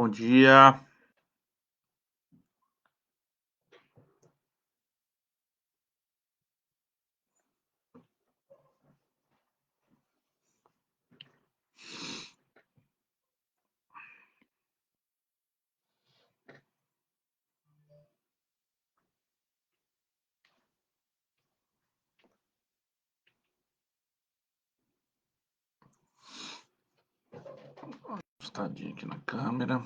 Bom dia. Ajustadinho aqui na câmera.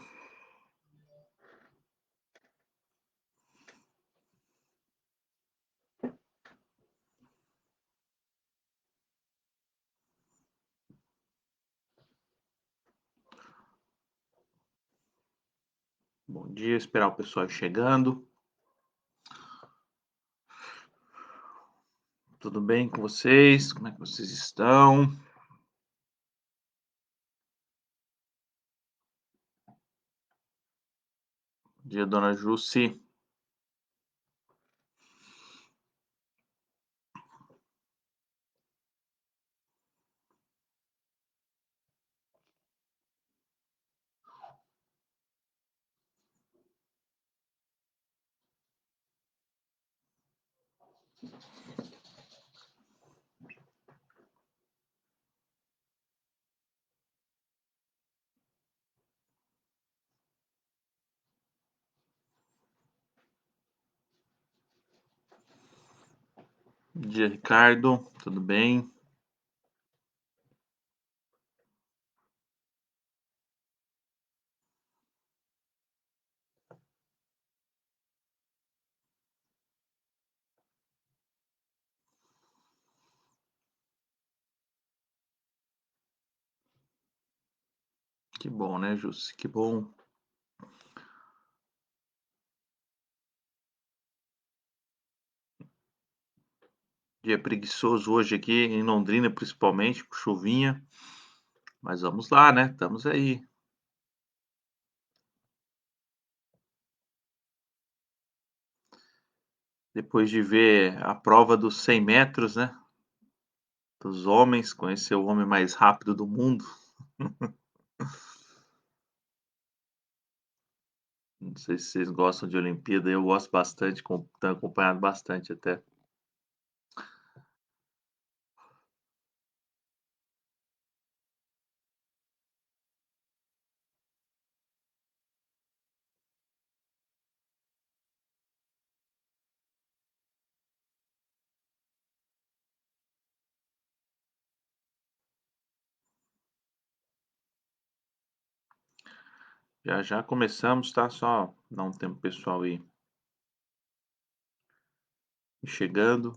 Bom dia, esperar o pessoal chegando. Tudo bem com vocês? Como é que vocês estão? Bom dia, dona Jussi. Bom dia, Ricardo. Tudo bem? Que bom, né, Jussi? Que bom. Dia preguiçoso hoje aqui em Londrina, principalmente, com chuvinha. Mas vamos lá, né? Estamos aí. Depois de ver a prova dos 100 metros, né? Dos homens, conhecer o homem mais rápido do mundo. Não sei se vocês gostam de Olimpíada, eu gosto bastante, tenho acompanhado bastante até. Já já começamos, tá? Só dar um tempo pro pessoal ir chegando.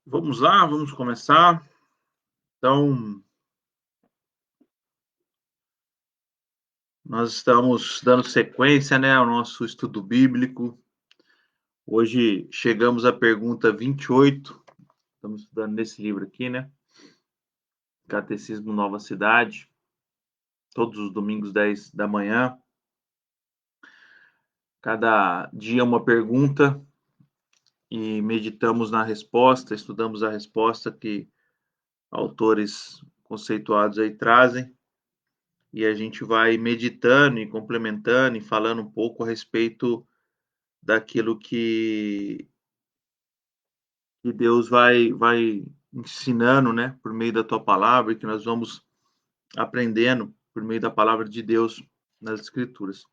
Vamos lá, vamos começar. Então, nós estamos dando sequência, né, ao nosso estudo bíblico. Hoje chegamos à pergunta 28. Estamos estudando nesse livro aqui, né? Catecismo Nova Cidade. Todos os domingos, 10 da manhã. Cada dia uma pergunta e meditamos na resposta, estudamos a resposta que autores conceituados aí trazem, e a gente vai meditando e complementando e falando um pouco a respeito daquilo que Deus vai ensinando, né, por meio da tua palavra, e que nós vamos aprendendo por meio da palavra de Deus nas Escrituras.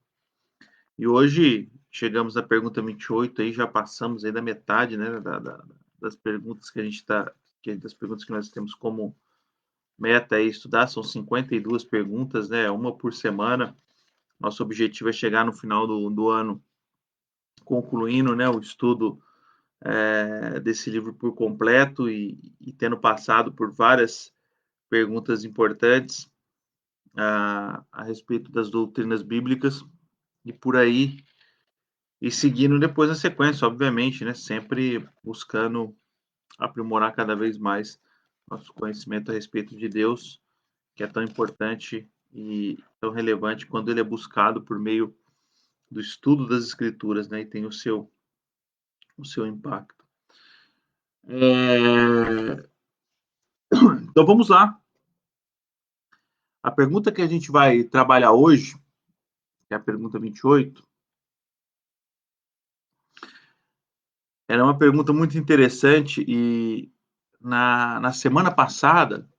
E hoje chegamos na pergunta 28, aí já passamos aí da metade, né, das perguntas que a gente está, das perguntas que nós temos como meta aí estudar, são 52 perguntas, né, uma por semana. Nosso objetivo é chegar no final do ano concluindo, né, o estudo desse livro por completo e tendo passado por várias perguntas importantes a respeito das doutrinas bíblicas e por aí e seguindo depois a sequência, obviamente, né, sempre buscando aprimorar cada vez mais nosso conhecimento a respeito de Deus, que é tão importante e tão relevante quando ele é buscado por meio do estudo das Escrituras, né, e tem o seu impacto. Então vamos lá. A pergunta que a gente vai trabalhar hoje, que é a pergunta 28, ela é uma pergunta muito interessante e na semana passada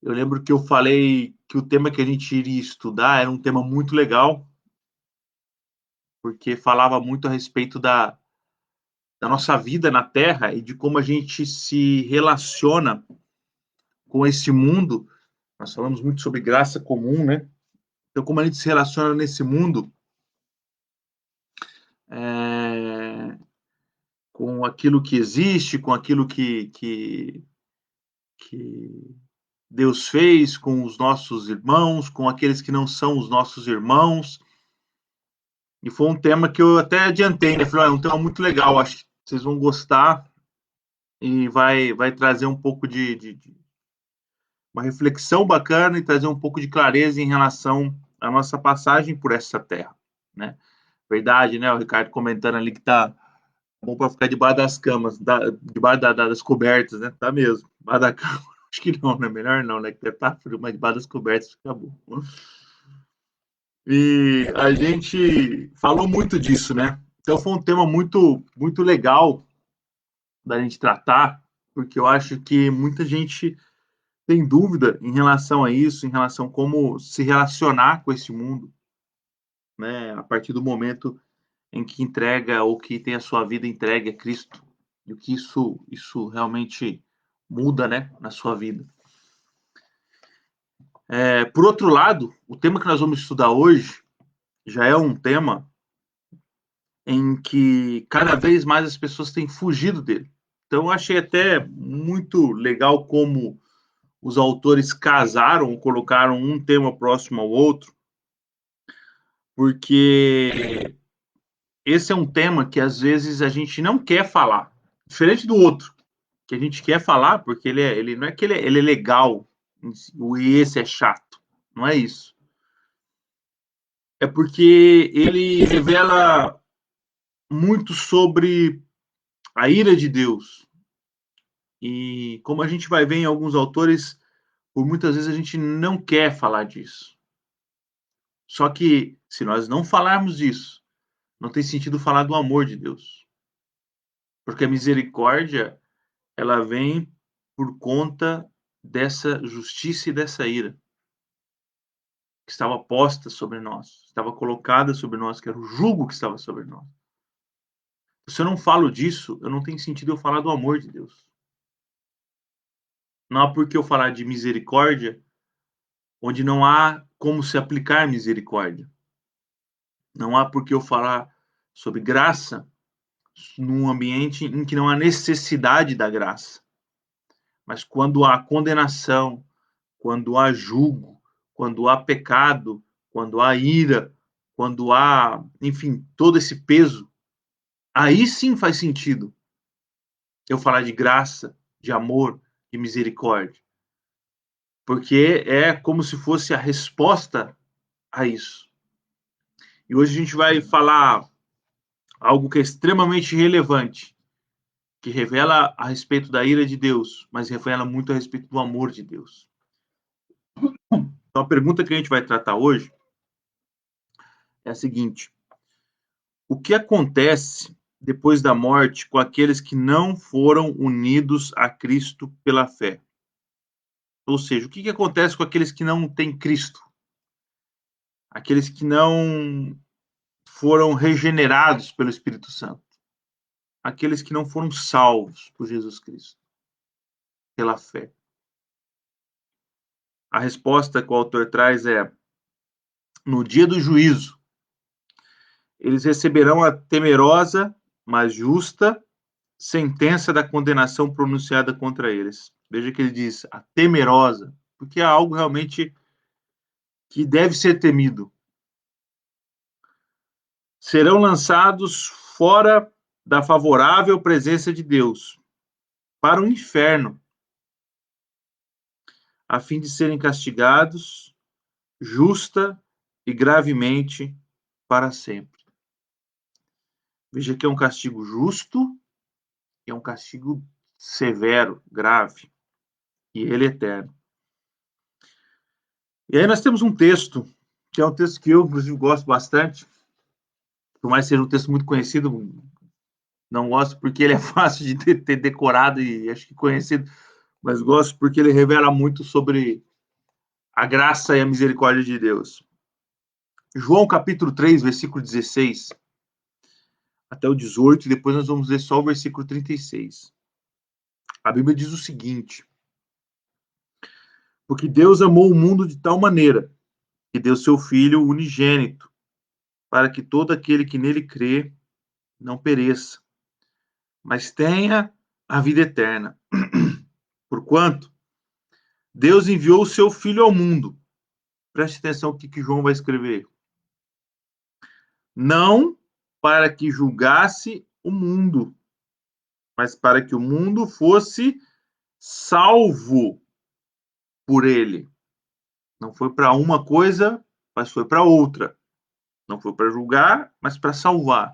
eu lembro que eu falei que o tema que a gente iria estudar era um tema muito legal, porque falava muito a respeito da nossa vida na Terra e de como a gente se relaciona com esse mundo. Nós falamos muito sobre graça comum, né? Então, como a gente se relaciona nesse mundo é, com aquilo que existe, com aquilo que Deus fez, com os nossos irmãos, com aqueles que não são os nossos irmãos. E foi um tema que eu até adiantei, né? Falei, é um tema muito legal, acho que vocês vão gostar e vai trazer um pouco de uma reflexão bacana e trazer um pouco de clareza em relação à nossa passagem por essa terra, né? Verdade, né? O Ricardo comentando ali que tá bom para ficar debaixo das camas, debaixo das cobertas, né? Tá mesmo. Debaixo da cama, acho que não, né? Melhor não, né? Que deve estar frio, mas debaixo das cobertas fica bom. E a gente falou muito disso, né? Então foi um tema muito legal da gente tratar, porque eu acho que muita gente tem dúvida em relação a isso, em relação a como se relacionar com esse mundo, né? A partir do momento em que entrega ou que tem a sua vida entregue a Cristo, e o que isso realmente muda, né, na sua vida. Por outro lado, o tema que nós vamos estudar hoje já é um tema em que cada vez mais as pessoas têm fugido dele. Então, eu achei até muito legal como os autores casaram, colocaram um tema próximo ao outro, porque esse é um tema que às vezes a gente não quer falar, diferente do outro, que a gente quer falar, porque ele não é que ele é legal, o esse é chato, não é isso. É porque ele revela muito sobre a ira de Deus. E como a gente vai ver em alguns autores, por muitas vezes a gente não quer falar disso. Só que se nós não falarmos disso, não tem sentido falar do amor de Deus. Porque a misericórdia, ela vem por conta dessa justiça e dessa ira que estava posta sobre nós, estava colocada sobre nós, que era o jugo que estava sobre nós. Se eu não falo disso, eu não tenho sentido eu falar do amor de Deus. Não há por que eu falar de misericórdia onde não há como se aplicar misericórdia. Não há por que eu falar sobre graça num ambiente em que não há necessidade da graça. Mas quando há condenação, quando há julgo, quando há pecado, quando há ira, quando há, enfim, todo esse peso, aí sim faz sentido eu falar de graça, de amor, de misericórdia. Porque é como se fosse a resposta a isso. E hoje a gente vai falar algo que é extremamente relevante, que revela a respeito da ira de Deus, mas revela muito a respeito do amor de Deus. Então a pergunta que a gente vai tratar hoje é a seguinte: o que acontece depois da morte com aqueles que não foram unidos a Cristo pela fé? Ou seja, o que acontece com aqueles que não têm Cristo? Aqueles que não foram regenerados pelo Espírito Santo? Aqueles que não foram salvos por Jesus Cristo, pela fé. A resposta que o autor traz é: no dia do juízo, eles receberão a temerosa, mas justa sentença da condenação pronunciada contra eles. Veja que ele diz a temerosa, porque é algo realmente que deve ser temido. Serão lançados fora da favorável presença de Deus, para o inferno, a fim de serem castigados justa e gravemente para sempre. Veja que é um castigo justo e é um castigo severo, grave, e ele é eterno. E aí nós temos um texto, que é um texto que eu, inclusive, gosto bastante, por mais que seja um texto muito conhecido, não gosto porque ele é fácil de ter decorado e acho que conhecido, mas gosto porque ele revela muito sobre a graça e a misericórdia de Deus. João capítulo 3, versículo 16 até o 18, e depois nós vamos ler só o versículo 36. A Bíblia diz o seguinte: porque Deus amou o mundo de tal maneira que deu seu Filho unigênito, para que todo aquele que nele crê não pereça, mas tenha a vida eterna. Porquanto Deus enviou o seu Filho ao mundo. Preste atenção no que João vai escrever. Não para que julgasse o mundo, mas para que o mundo fosse salvo por ele. Não foi para uma coisa, mas foi para outra. Não foi para julgar, mas para salvar.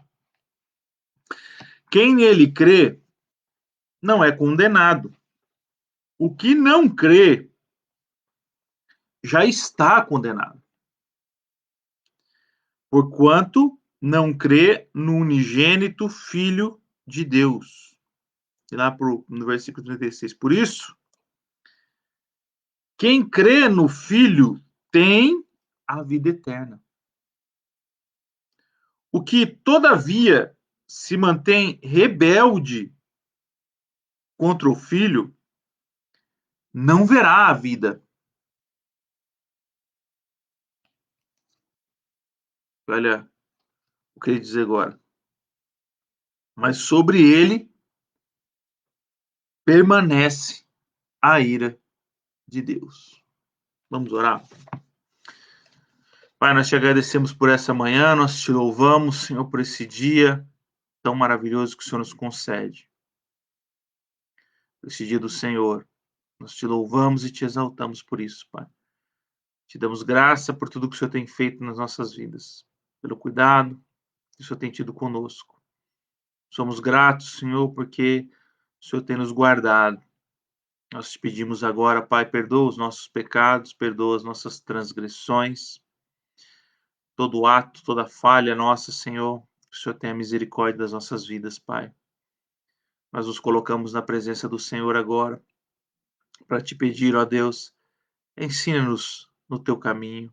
Quem nele crê não é condenado. O que não crê já está condenado, porquanto não crê no unigênito Filho de Deus. E lá no versículo 36. Por isso, quem crê no Filho tem a vida eterna. O que, todavia, se mantém rebelde contra o Filho, não verá a vida. Olha o que ele diz agora. Mas sobre ele permanece a ira de Deus. Vamos orar? Pai, nós te agradecemos por essa manhã, nós te louvamos, Senhor, por esse dia tão maravilhoso que o Senhor nos concede. Esse dia do Senhor, nós te louvamos e te exaltamos por isso, Pai. Te damos graça por tudo que o Senhor tem feito nas nossas vidas, pelo cuidado que o Senhor tem tido conosco. Somos gratos, Senhor, porque o Senhor tem nos guardado. Nós te pedimos agora, Pai, perdoa os nossos pecados, perdoa as nossas transgressões, todo ato, toda falha nossa, Senhor, que o Senhor tenha misericórdia das nossas vidas, Pai. Nós nos colocamos na presença do Senhor agora, para te pedir, ó Deus, ensina-nos no teu caminho,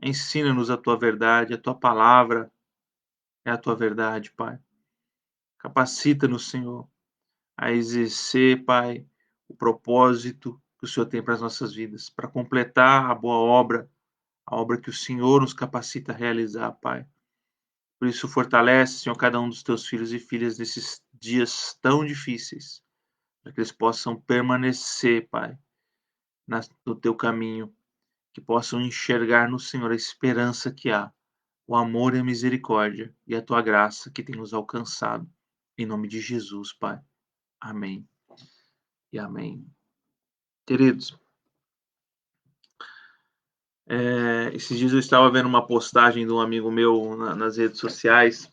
ensina-nos a tua verdade, a tua palavra é a tua verdade, Pai. Capacita-nos, Senhor, a exercer, Pai, o propósito que o Senhor tem para as nossas vidas, para completar a boa obra, a obra que o Senhor nos capacita a realizar, Pai. Por isso, fortalece, Senhor, cada um dos teus filhos e filhas nesses dias tão difíceis, para que eles possam permanecer, Pai, no teu caminho, que possam enxergar no Senhor a esperança que há, o amor e a misericórdia e a tua graça que tem nos alcançado. Em nome de Jesus, Pai. Amém e amém. Queridos, esses dias eu estava vendo uma postagem de um amigo meu nas redes sociais.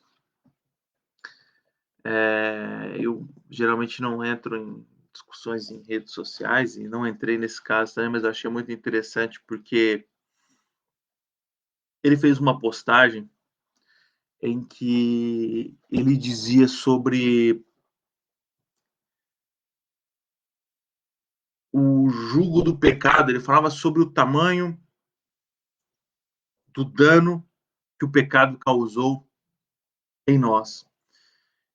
Eu geralmente não entro em discussões em redes sociais e não entrei nesse caso também, mas eu achei muito interessante porque ele fez uma postagem em que ele dizia sobre o jugo do pecado, ele falava sobre o tamanho do dano que o pecado causou em nós.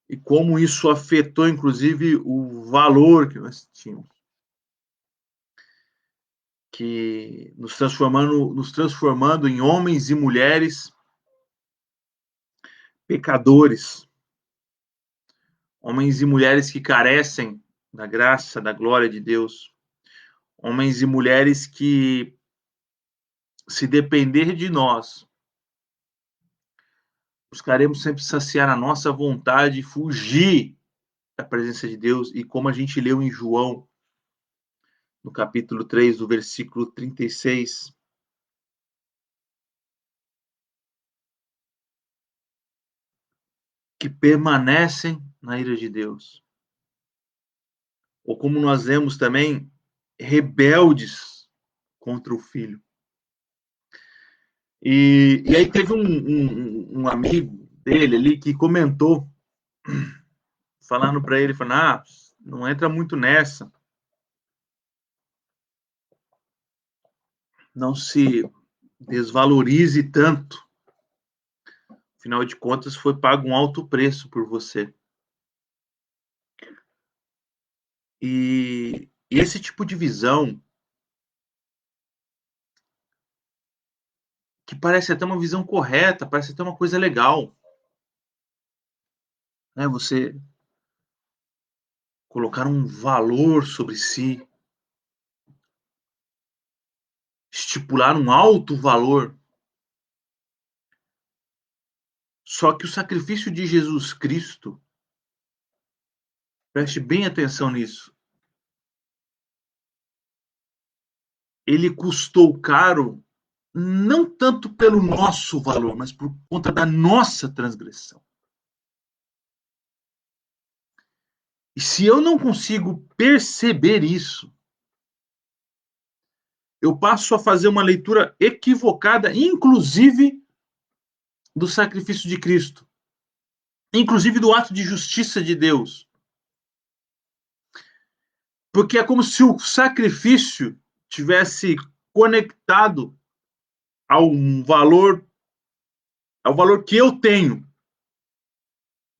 E como isso afetou, inclusive, o valor que nós tínhamos. Que nos transformando em homens e mulheres pecadores. Homens e mulheres que carecem da graça, da glória de Deus. Homens e mulheres que, se depender de nós, buscaremos sempre saciar a nossa vontade e fugir da presença de Deus. E como a gente leu em João, no capítulo 3, do versículo 36, que permanecem na ira de Deus. Ou como nós vemos também, rebeldes contra o Filho. E aí teve um amigo dele ali que comentou, falando para ele, falando, não entra muito nessa. Não se desvalorize tanto. Afinal de contas, foi pago um alto preço por você. E esse tipo de visão, que parece até uma visão correta, parece até uma coisa legal. Né? Você colocar um valor sobre si, estipular um alto valor. Só que o sacrifício de Jesus Cristo, preste bem atenção nisso, ele custou caro não tanto pelo nosso valor, mas por conta da nossa transgressão. E se eu não consigo perceber isso, eu passo a fazer uma leitura equivocada, inclusive do sacrifício de Cristo, inclusive do ato de justiça de Deus. Porque é como se o sacrifício tivesse conectado ao valor que eu tenho,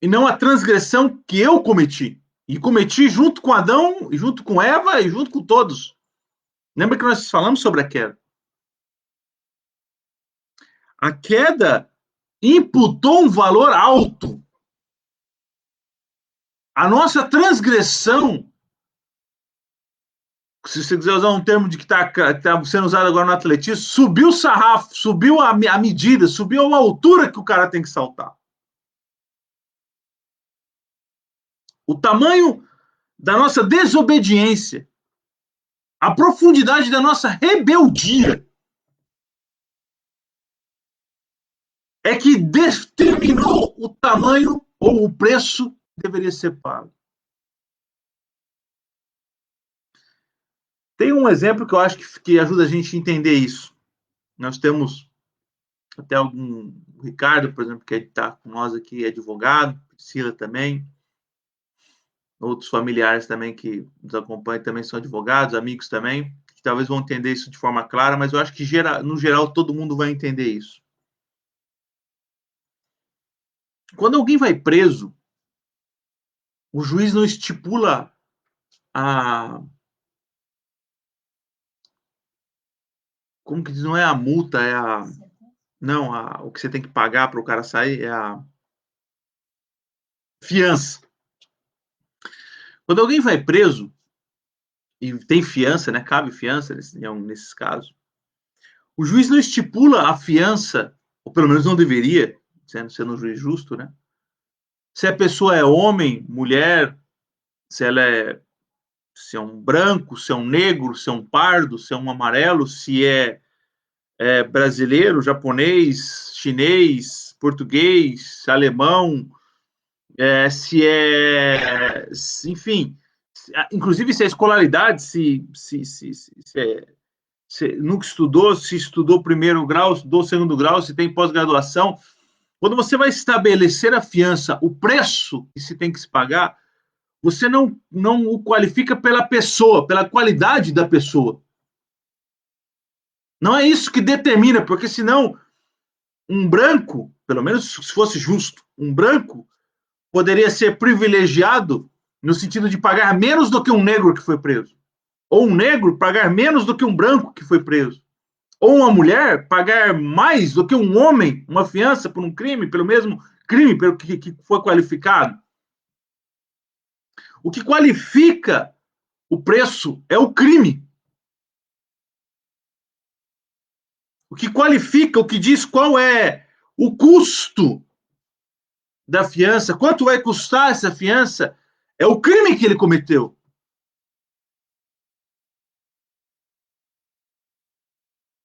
e não a transgressão que eu cometi. E cometi junto com Adão, e junto com Eva, e junto com todos. Lembra que nós falamos sobre a queda? A queda imputou um valor alto. A nossa transgressão, se você quiser usar um termo de que está sendo usado agora no atletismo, subiu o sarrafo, subiu a medida, subiu a altura que o cara tem que saltar. O tamanho da nossa desobediência, a profundidade da nossa rebeldia, é que determinou o tamanho ou o preço que deveria ser pago. Tem um exemplo que eu acho que ajuda a gente a entender isso. Nós temos até o Ricardo, por exemplo, que está com nós aqui, é advogado, Priscila também, outros familiares também que nos acompanham também são advogados, amigos também, que talvez vão entender isso de forma clara, mas eu acho que no geral todo mundo vai entender isso. Quando alguém vai preso, o juiz não estipula como que diz? Não é a multa, é não, o que você tem que pagar para o cara sair é a fiança. Quando alguém vai preso e tem fiança, né? Cabe fiança nesses casos. O juiz não estipula a fiança, ou pelo menos não deveria, sendo um juiz justo, né? Se a pessoa é homem, mulher, se é um branco, se é um negro, se é um pardo, se é um amarelo, se é brasileiro, japonês, chinês, português, alemão, enfim, inclusive se a escolaridade, se nunca estudou, se estudou primeiro grau, estudou segundo grau, se tem pós-graduação. Quando você vai estabelecer a fiança, o preço que se tem que se pagar, você não o qualifica pela pessoa, pela qualidade da pessoa. Não é isso que determina, porque senão um branco, pelo menos se fosse justo, um branco poderia ser privilegiado no sentido de pagar menos do que um negro que foi preso. Ou um negro pagar menos do que um branco que foi preso. Ou uma mulher pagar mais do que um homem, uma fiança por um crime, pelo mesmo crime pelo que foi qualificado. O que qualifica o preço é o crime. O que qualifica, o que diz qual é o custo da fiança, quanto vai custar essa fiança, é o crime que ele cometeu.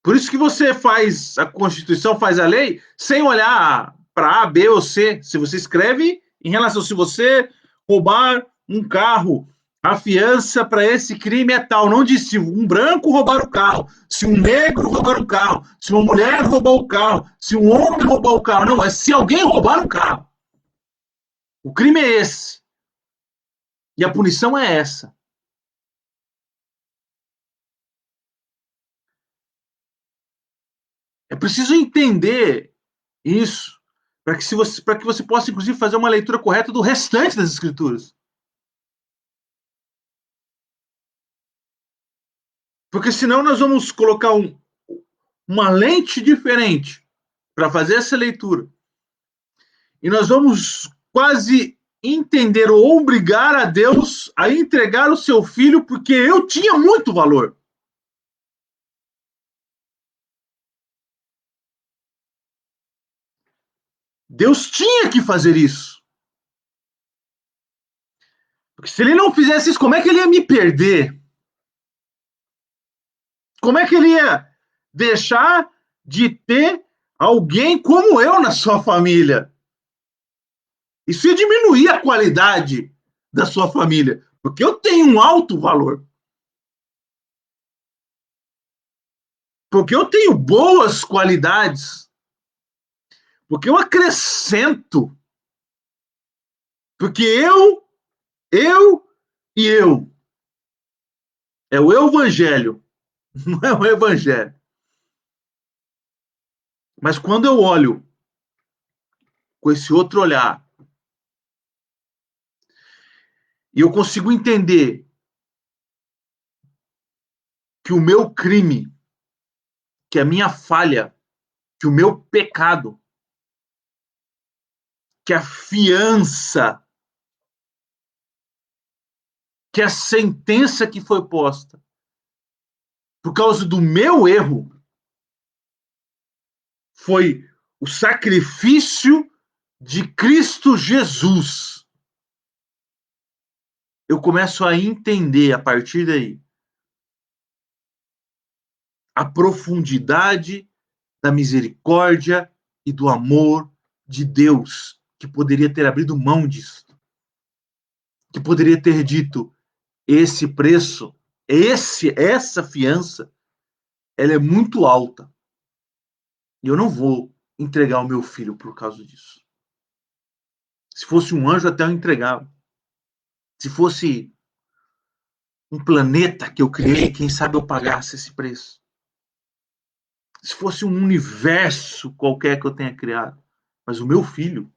Por isso que você faz a Constituição, faz a lei, sem olhar para A, B ou C. Se você escreve em relação, se você roubar um carro, a fiança para esse crime é tal. Não diz se um branco roubar o carro, se um negro roubar o carro, se uma mulher roubar o carro, se um homem roubar o carro. Não, é se alguém roubar um carro. O crime é esse. E a punição é essa. É preciso entender isso para que você possa, inclusive, fazer uma leitura correta do restante das escrituras. Porque senão nós vamos colocar uma lente diferente para fazer essa leitura. E nós vamos quase entender ou obrigar a Deus a entregar o seu filho porque eu tinha muito valor. Deus tinha que fazer isso. Porque se ele não fizesse isso, como é que ele ia me perder? Como é que ele ia deixar de ter alguém como eu na sua família? Isso ia diminuir a qualidade da sua família, porque eu tenho um alto valor. Porque eu tenho boas qualidades. Porque eu acrescento. Porque eu e eu. É o evangelho, não é o evangelho. Mas quando eu olho com esse outro olhar e eu consigo entender que o meu crime, que a minha falha, que o meu pecado, que a fiança, que a sentença que foi posta por causa do meu erro foi o sacrifício de Cristo Jesus. Eu começo a entender a partir daí a profundidade da misericórdia e do amor de Deus, que poderia ter abrido mão disso, que poderia ter dito: esse preço, essa fiança, ela é muito alta. E eu não vou entregar o meu filho por causa disso. Se fosse um anjo, até eu entregava. Se fosse um planeta que eu criei, quem sabe eu pagasse esse preço. Se fosse um universo qualquer que eu tenha criado. Mas o meu filho,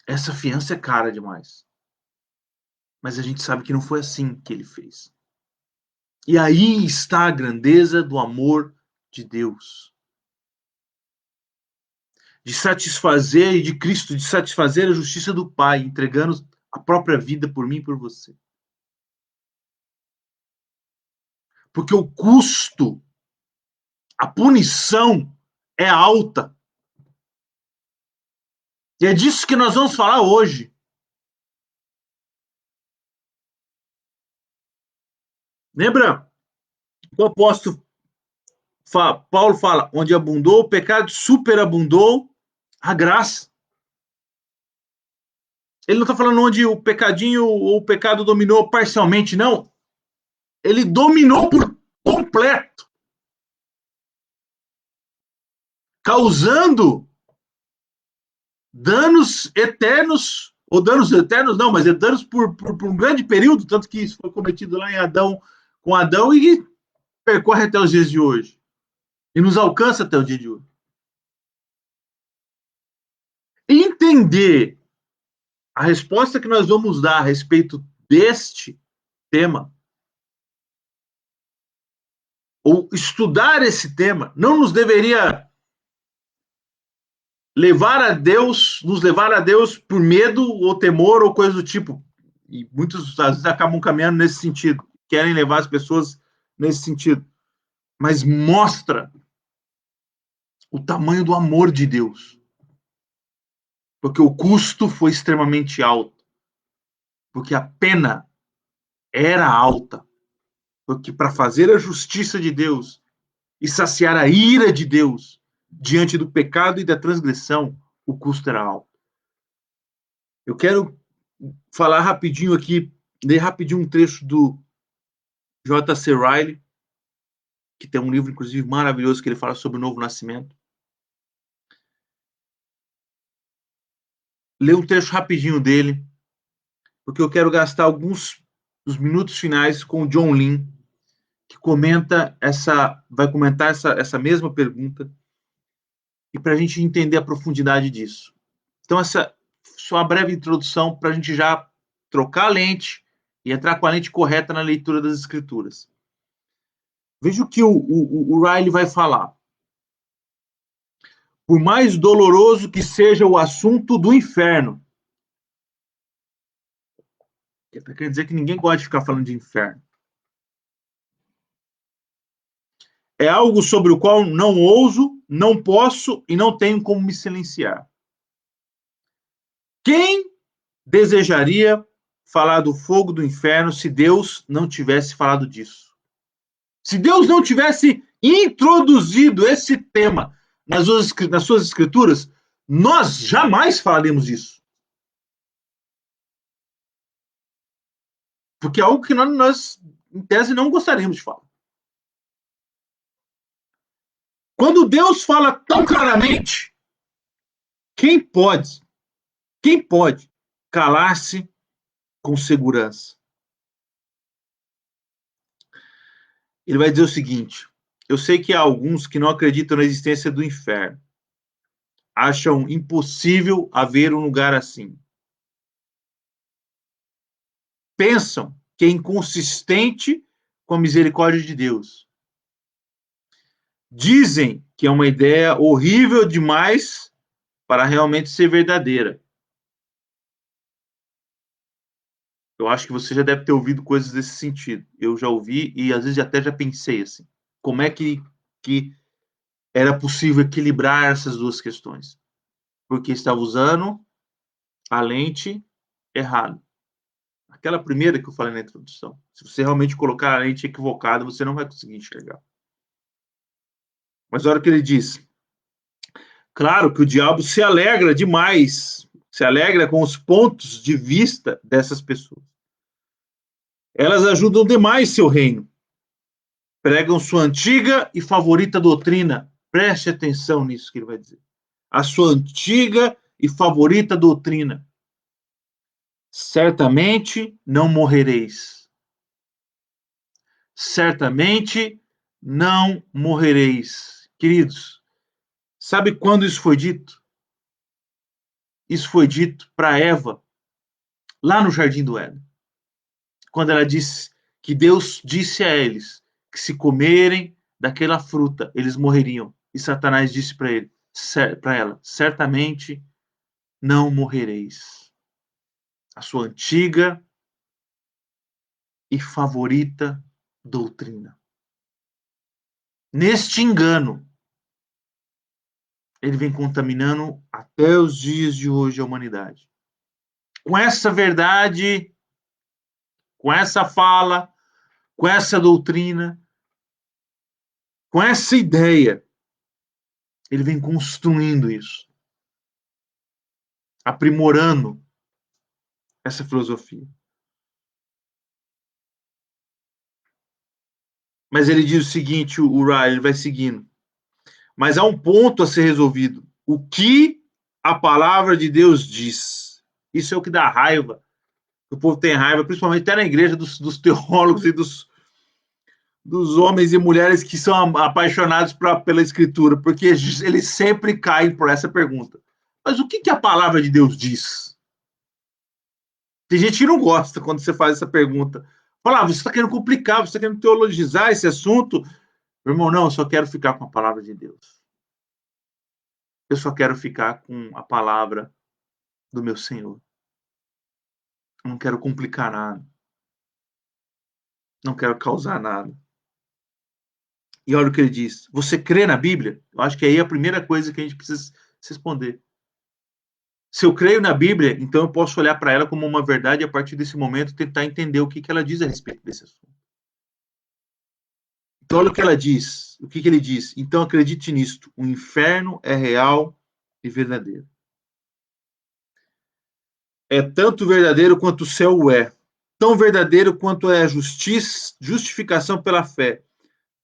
essa fiança é cara demais. Mas a gente sabe que não foi assim que ele fez. E aí está a grandeza do amor de Deus. De satisfazer, e de Cristo, de satisfazer a justiça do Pai, entregando a própria vida por mim e por você. Porque o custo, a punição é alta. E é disso que nós vamos falar hoje. Lembra? O apóstolo Paulo fala: onde abundou o pecado, superabundou a graça. Ele não está falando onde o pecadinho ou o pecado dominou parcialmente, não. Ele dominou por completo, causando danos eternos, ou danos eternos não, mas danos por um grande período, tanto que isso foi cometido lá em Adão, com Adão, e percorre até os dias de hoje. E nos alcança até o dia de hoje. Entender a resposta que nós vamos dar a respeito deste tema, ou estudar esse tema, não nos deveria levar a Deus, nos levar a Deus por medo ou temor ou coisa do tipo. E muitos, às vezes, acabam caminhando nesse sentido, querem levar as pessoas nesse sentido. Mas mostra o tamanho do amor de Deus. Porque o custo foi extremamente alto. Porque a pena era alta. Porque para fazer a justiça de Deus e saciar a ira de Deus diante do pecado e da transgressão, o custo era alto. Eu quero falar rapidinho aqui, ler rapidinho um trecho do J.C. Riley, que tem um livro, inclusive, maravilhoso, que ele fala sobre o novo nascimento. Ler um trecho rapidinho dele, porque eu quero gastar alguns dos minutos finais com o John Lynn, que vai comentar essa mesma pergunta, e para a gente entender a profundidade disso. Então, essa só uma breve introdução para a gente já trocar a lente e entrar com a lente correta na leitura das escrituras. Veja o que o Riley vai falar. Por mais doloroso que seja o assunto do inferno, quer dizer que ninguém gosta de ficar falando de inferno. É algo sobre o qual não ouso, não posso e não tenho como me silenciar. Quem desejaria falar do fogo do inferno se Deus não tivesse falado disso? Se Deus não tivesse introduzido esse tema nas suas escrituras, nós jamais falaremos disso. Porque é algo que nós, em tese, não gostaríamos de falar. Quando Deus fala tão claramente, quem pode calar-se com segurança? Ele vai dizer o seguinte: eu sei que há alguns que não acreditam na existência do inferno. Acham impossível haver um lugar assim. Pensam que é inconsistente com a misericórdia de Deus. Dizem que é uma ideia horrível demais para realmente ser verdadeira. Eu acho que você já deve ter ouvido coisas desse sentido. Eu já ouvi e às vezes até já pensei assim. Como é que era possível equilibrar essas duas questões? Porque estava usando a lente errada. Aquela primeira que eu falei na introdução. Se você realmente colocar a lente equivocada, você não vai conseguir enxergar. Mas olha o que ele diz. Claro que o diabo se alegra demais, se alegra com os pontos de vista dessas pessoas. Elas ajudam demais seu reino. Pregam sua antiga e favorita doutrina. Preste atenção nisso que ele vai dizer. A sua antiga e favorita doutrina. Certamente não morrereis. Certamente não morrereis. Queridos, sabe quando isso foi dito? Isso foi dito para Eva, lá no Jardim do Éden. Quando ela disse que Deus disse a eles que se comerem daquela fruta, eles morreriam. E Satanás disse para ela, certamente não morrereis. A sua antiga e favorita doutrina. Neste engano, ele vem contaminando até os dias de hoje a humanidade. Com essa verdade, com essa fala, com essa doutrina, com essa ideia, ele vem construindo isso, aprimorando essa filosofia. Mas ele diz o seguinte, o Riley vai seguindo. Mas há um ponto a ser resolvido. O que a palavra de Deus diz? Isso é o que dá raiva. O povo tem raiva, principalmente até na igreja dos teólogos e dos homens e mulheres que são apaixonados pela Escritura, porque eles sempre caem por essa pergunta. Mas o que a palavra de Deus diz? Tem gente que não gosta quando você faz essa pergunta. Fala, você está querendo complicar, você está querendo teologizar esse assunto. Meu irmão, não, eu só quero ficar com a palavra de Deus. Eu só quero ficar com a palavra do meu Senhor. Eu não quero complicar nada. Não quero causar nada. E olha o que ele diz. Você crê na Bíblia? Eu acho que aí é a primeira coisa que a gente precisa se responder. Se eu creio na Bíblia, então eu posso olhar para ela como uma verdade e a partir desse momento tentar entender o que ela diz a respeito desse assunto. Então olha o que ela diz. O que ele diz? Então acredite nisto. O inferno é real e verdadeiro. É tanto verdadeiro quanto o céu o é. Tão verdadeiro quanto é a justificação pela fé.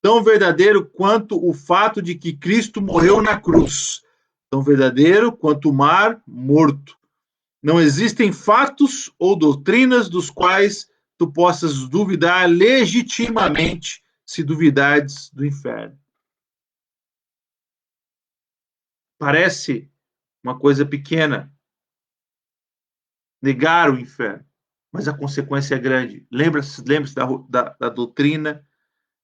Tão verdadeiro quanto o fato de que Cristo morreu na cruz. Tão verdadeiro quanto o mar morto. Não existem fatos ou doutrinas dos quais tu possas duvidar legitimamente se duvidares do inferno. Parece uma coisa pequena negar o inferno, mas a consequência é grande. Lembre-se da doutrina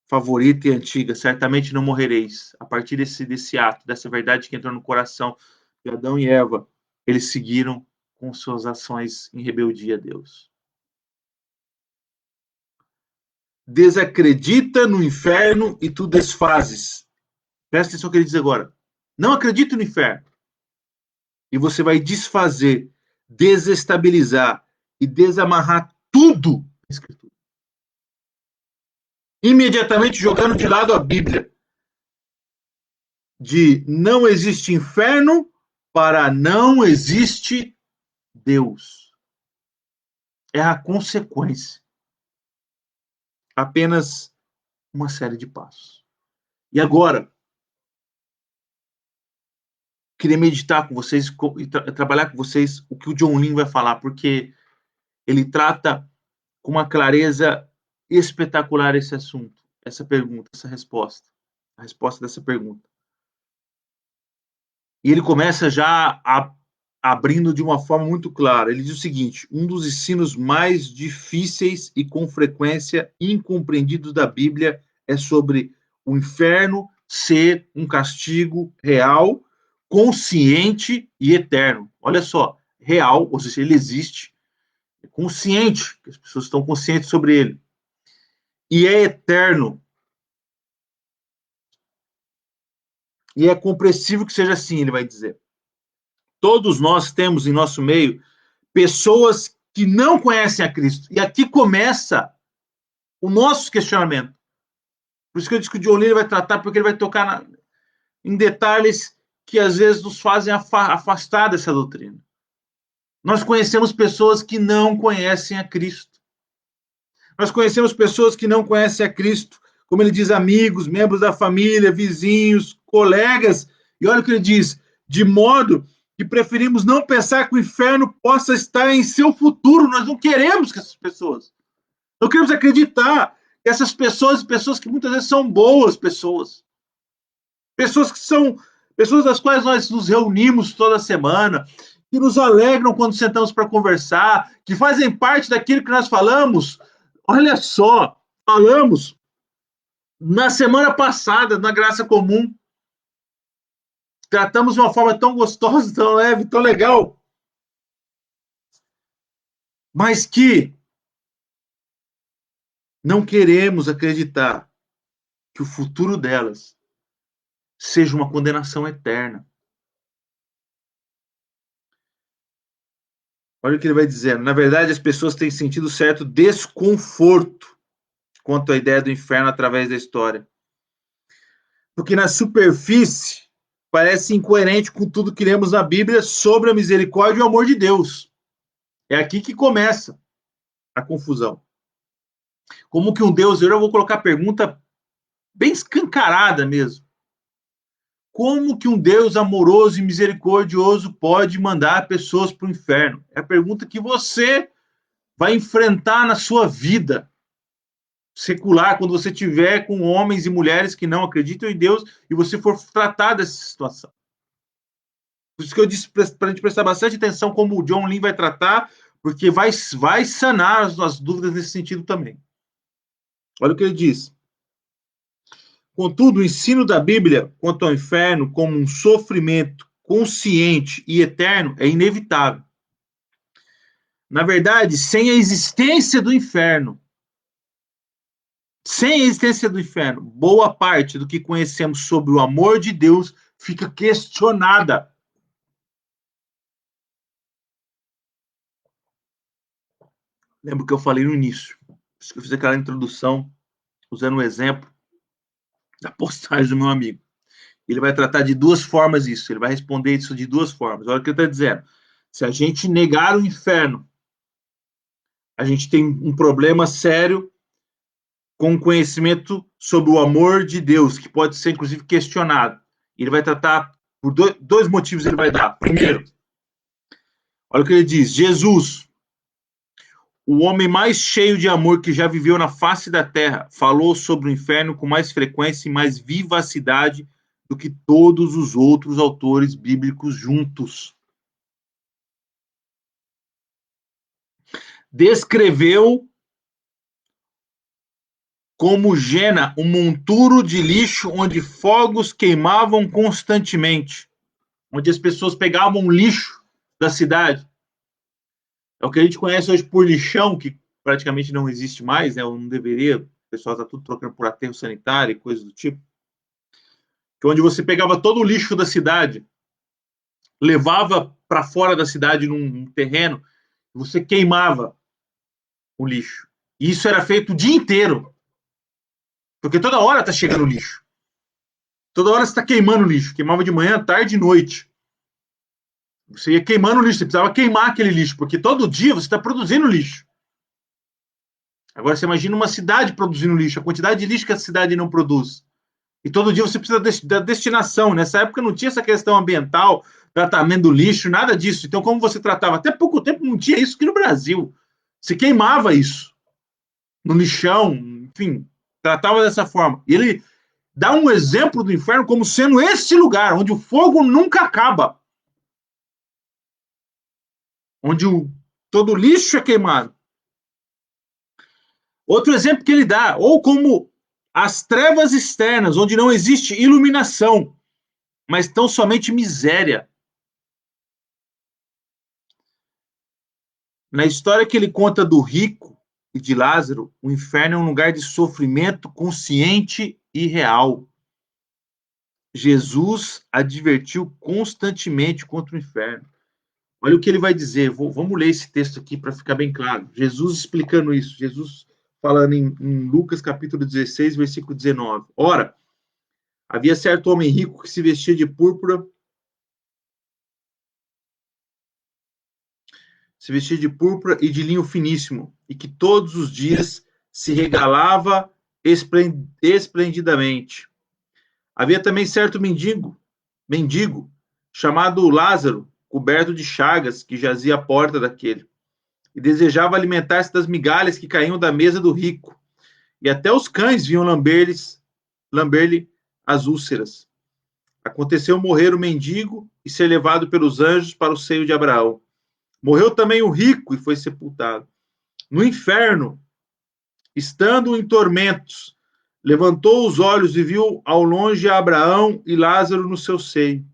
favorita e antiga, certamente não morrereis. A partir desse ato, dessa verdade que entrou no coração de Adão e Eva, eles seguiram com suas ações em rebeldia a Deus. Desacredita no inferno e tu desfazes. Presta atenção no que ele diz agora. Não acredita no inferno. E você vai desfazer, desestabilizar e desamarrar tudo na Escritura. Imediatamente jogando de lado a Bíblia. De não existe inferno para não existe Deus. É a consequência. Apenas uma série de passos. E agora, queria meditar com vocês e trabalhar com vocês o que o John Lin vai falar, porque ele trata com uma clareza espetacular esse assunto, essa pergunta, essa resposta, a resposta dessa pergunta. E ele começa já abrindo de uma forma muito clara. Ele diz o seguinte: um dos ensinos mais difíceis e com frequência incompreendidos da Bíblia é sobre o inferno ser um castigo real, consciente e eterno. Olha só, real, ou seja, ele existe, é consciente, as pessoas estão conscientes sobre ele, e é eterno. E é compreensível que seja assim, ele vai dizer. Todos nós temos em nosso meio pessoas que não conhecem a Cristo. E aqui começa o nosso questionamento. Por isso que eu disse que o John Lin vai tratar, porque ele vai tocar em detalhes que às vezes nos fazem afastar dessa doutrina. Nós conhecemos pessoas que não conhecem a Cristo. Nós conhecemos pessoas que não conhecem a Cristo, como ele diz, amigos, membros da família, vizinhos, colegas. E olha o que ele diz, de modo que preferimos não pensar que o inferno possa estar em seu futuro. Nós não queremos que essas pessoas, não queremos acreditar que essas pessoas que muitas vezes são boas pessoas que são pessoas das quais nós nos reunimos toda semana, que nos alegram quando sentamos para conversar, que fazem parte daquilo que nós falamos. Olha só, falamos na semana passada, na Graça Comum, tratamos de uma forma tão gostosa, tão leve, tão legal, mas que não queremos acreditar que o futuro delas seja uma condenação eterna. Olha o que ele vai dizendo. Na verdade, as pessoas têm sentido certo desconforto quanto à ideia do inferno através da história. Porque na superfície parece incoerente com tudo que lemos na Bíblia sobre a misericórdia e o amor de Deus. É aqui que começa a confusão. Como que um Deus, eu vou colocar a pergunta bem escancarada mesmo. Como que um Deus amoroso e misericordioso pode mandar pessoas para o inferno? É a pergunta que você vai enfrentar na sua vida. secular, quando você tiver com homens e mulheres que não acreditam em Deus e você for tratar dessa situação. Por isso que eu disse para a gente prestar bastante atenção como o John Lin vai tratar, porque vai sanar as dúvidas nesse sentido também. Olha o que ele diz. Contudo, o ensino da Bíblia quanto ao inferno como um sofrimento consciente e eterno é inevitável. Na verdade, sem a existência do inferno, boa parte do que conhecemos sobre o amor de Deus fica questionada. Lembra que eu falei no início? Eu fiz aquela introdução usando um exemplo da postagem do meu amigo. Ele vai tratar de duas formas isso. Ele vai responder isso de duas formas. Olha o que ele está dizendo. Se a gente negar o inferno, a gente tem um problema sério com o conhecimento sobre o amor de Deus, que pode ser, inclusive, questionado. Ele vai tratar por dois motivos ele vai dar. Primeiro, olha o que ele diz. Jesus, o homem mais cheio de amor que já viveu na face da terra, falou sobre o inferno com mais frequência e mais vivacidade do que todos os outros autores bíblicos juntos. Descreveu como Gena, um monturo de lixo onde fogos queimavam constantemente, onde as pessoas pegavam lixo da cidade. É o que a gente conhece hoje por lixão, que praticamente não existe mais, né? Ou não deveria, o pessoal está tudo trocando por aterro sanitário e coisas do tipo. Que onde você pegava todo o lixo da cidade, levava para fora da cidade num terreno, e você queimava o lixo. E isso era feito o dia inteiro. Porque toda hora está chegando lixo. Toda hora você está queimando lixo. Queimava de manhã, tarde e noite. Você ia queimando lixo. Você precisava queimar aquele lixo, porque todo dia você está produzindo lixo. Agora você imagina uma cidade produzindo lixo, a quantidade de lixo que a cidade não produz. E todo dia você precisa da destinação. Nessa época não tinha essa questão ambiental, tratamento do lixo, nada disso. Então, como você tratava? Até pouco tempo não tinha isso aqui no Brasil. Você queimava isso no lixão, enfim, tratava dessa forma. E ele dá um exemplo do inferno como sendo esse lugar onde o fogo nunca acaba, onde todo o lixo é queimado. Outro exemplo que ele dá, ou como as trevas externas, onde não existe iluminação, mas tão somente miséria. Na história que ele conta do rico e de Lázaro, o inferno é um lugar de sofrimento consciente e real. Jesus advertiu constantemente contra o inferno. Olha o que ele vai dizer. Vamos ler esse texto aqui para ficar bem claro. Jesus explicando isso. Jesus falando em Lucas capítulo 16, versículo 19. Ora, havia certo homem rico que se vestia de púrpura, e de linho finíssimo, e que todos os dias se regalava esplendidamente. Havia também certo mendigo, chamado Lázaro, coberto de chagas, que jazia à porta daquele, e desejava alimentar-se das migalhas que caíam da mesa do rico, e até os cães vinham lamber-lhe as úlceras. Aconteceu morrer o mendigo e ser levado pelos anjos para o seio de Abraão. Morreu também o rico e foi sepultado. No inferno, estando em tormentos, levantou os olhos e viu ao longe Abraão e Lázaro no seu seio.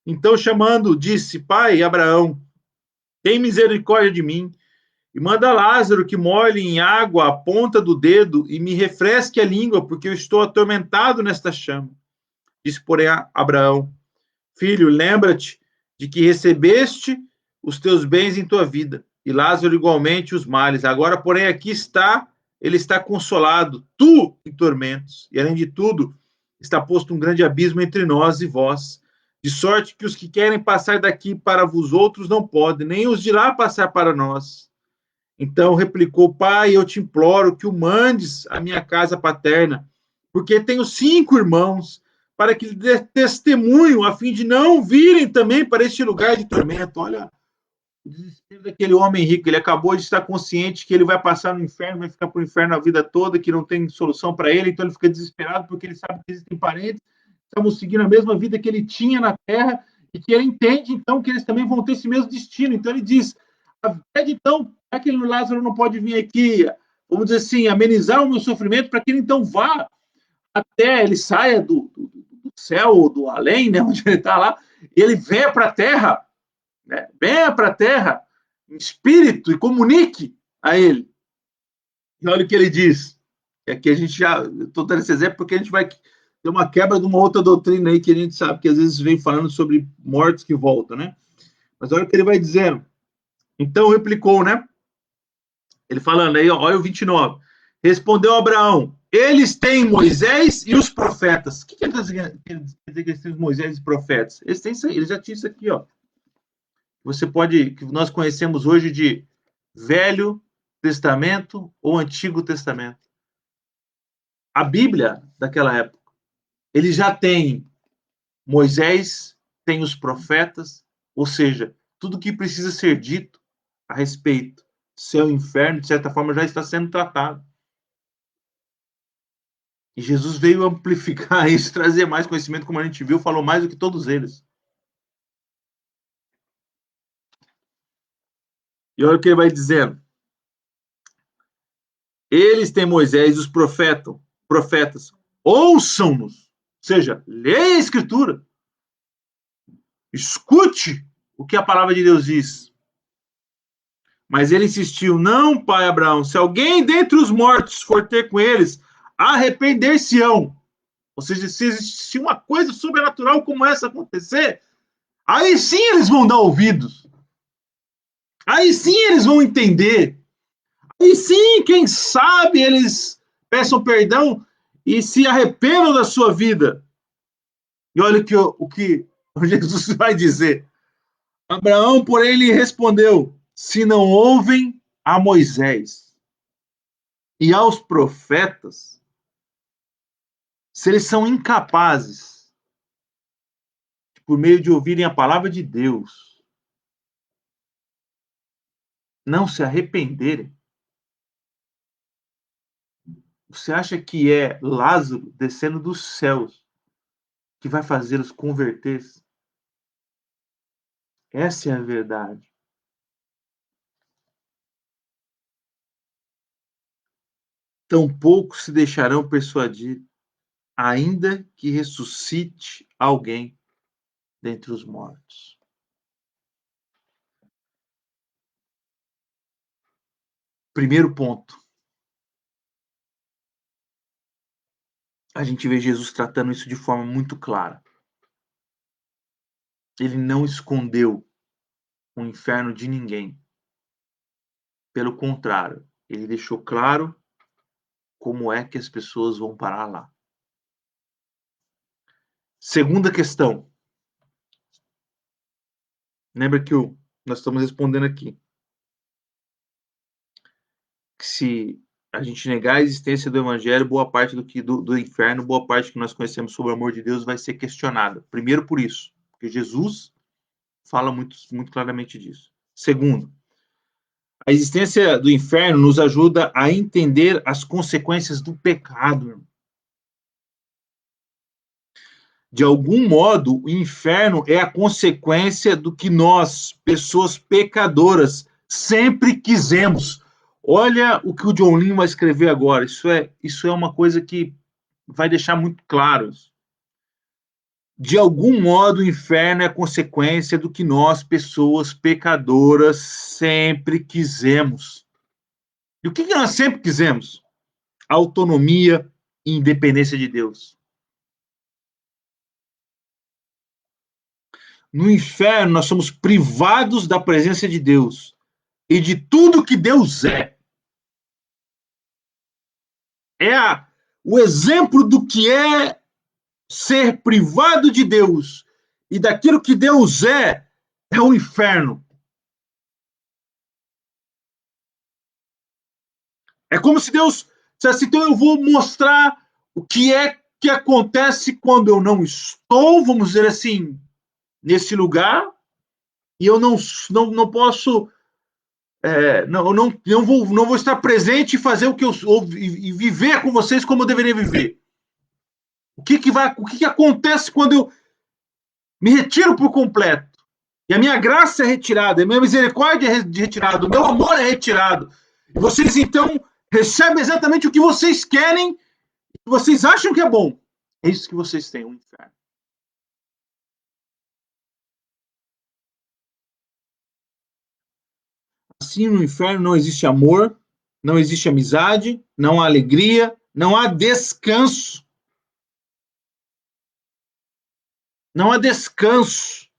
Então, chamando, disse: Pai, Abraão, tem misericórdia de mim e manda Lázaro que molhe em água a ponta do dedo e me refresque a língua, porque eu estou atormentado nesta chama. Disse, porém, a Abraão: Filho, lembra-te de que recebeste os teus bens em tua vida, e Lázaro igualmente os males. Agora, porém, aqui está, ele está consolado, tu em tormentos, e além de tudo, está posto um grande abismo entre nós e vós, de sorte que os que querem passar daqui para vós outros não podem, nem os de lá passar para nós. Então replicou: Pai, eu te imploro que o mandes à minha casa paterna, porque tenho 5 irmãos, para que lhe dê testemunho, a fim de não virem também para este lugar de tormento. Olha O desespero daquele homem rico, ele acabou de estar consciente que ele vai passar no inferno, vai ficar para o inferno a vida toda, que não tem solução para ele, então ele fica desesperado porque ele sabe que existem parentes que estavam seguindo a mesma vida que ele tinha na Terra e que ele entende, então, que eles também vão ter esse mesmo destino. Então ele diz, então, aquele Lázaro não pode vir aqui, vamos dizer assim, amenizar o meu sofrimento para que ele então vá até, ele saia do céu, do além, né, onde ele está lá, e ele venha para a Terra, né? Venha para a Terra em espírito e comunique a ele. E olha o que ele diz. É que a gente já, estou dando esse exemplo porque a gente vai ter uma quebra de uma outra doutrina aí que a gente sabe que às vezes vem falando sobre mortos que voltam, né? Mas olha o que ele vai dizendo. Então replicou, né? Ele falando aí, olha o 29. Respondeu Abraão: eles têm Moisés e os profetas. O que quer dizer que eles têm Moisés e os profetas? Eles têm isso aí, eles já tinham isso aqui, ó. Você pode, que nós conhecemos hoje de Velho Testamento ou Antigo Testamento. A Bíblia daquela época, ele já tem Moisés, tem os profetas, ou seja, tudo que precisa ser dito a respeito céu e inferno, de certa forma, já está sendo tratado. E Jesus veio amplificar isso, trazer mais conhecimento, como a gente viu, falou mais do que todos eles. E olha o que ele vai dizendo. Eles têm Moisés e os profetas. Ouçam-nos. Ou seja, leia a Escritura. Escute o que a palavra de Deus diz. Mas ele insistiu, não, pai Abraão, se alguém dentre os mortos for ter com eles, arrepender-se-ão. Ou seja, se existir uma coisa sobrenatural como essa acontecer, aí sim eles vão dar ouvidos. Aí sim eles vão entender. Aí sim, quem sabe, eles peçam perdão e se arrependam da sua vida. E olha o que Jesus vai dizer. Abraão, porém, lhe respondeu: se não ouvem a Moisés e aos profetas, se eles são incapazes, por meio de ouvirem a palavra de Deus, não se arrependerem, você acha que é Lázaro descendo dos céus que vai fazê-los converter-se? Essa é a verdade. Tampouco se deixarão persuadir, ainda que ressuscite alguém dentre os mortos. Primeiro ponto. A gente vê Jesus tratando isso de forma muito clara. Ele não escondeu o inferno de ninguém. Pelo contrário, ele deixou claro como é que as pessoas vão parar lá. Segunda questão. Lembra que nós estamos respondendo aqui. Que se a gente negar a existência do evangelho, boa parte do inferno, boa parte que nós conhecemos sobre o amor de Deus vai ser questionada. Primeiro por isso, porque Jesus fala muito, muito claramente disso. Segundo, a existência do inferno nos ajuda a entender as consequências do pecado. De algum modo, o inferno é a consequência do que nós, pessoas pecadoras, sempre quisemos. Olha o que o John Lin vai escrever agora. Isso é uma coisa que vai deixar muito claro. De algum modo, o inferno é a consequência do que nós, pessoas pecadoras, sempre quisemos. E o que nós sempre quisemos? Autonomia e independência de Deus. No inferno, nós somos privados da presença de Deus e de tudo que Deus é. O exemplo do que é ser privado de Deus e daquilo que Deus é o inferno. É como se Deus dissesse, então eu vou mostrar o que é que acontece quando eu não estou, vamos dizer assim, nesse lugar, E eu não posso, não vou estar presente e fazer o que e viver com vocês como eu deveria viver. O que acontece quando eu me retiro por completo? E a minha graça é retirada, a minha misericórdia é retirada, o meu amor é retirado. E vocês então recebem exatamente o que vocês querem, o que vocês acham que é bom. É isso que vocês têm, um inferno. Assim, no inferno não existe amor, não existe amizade, não há alegria, não há descanso. Não há descanso.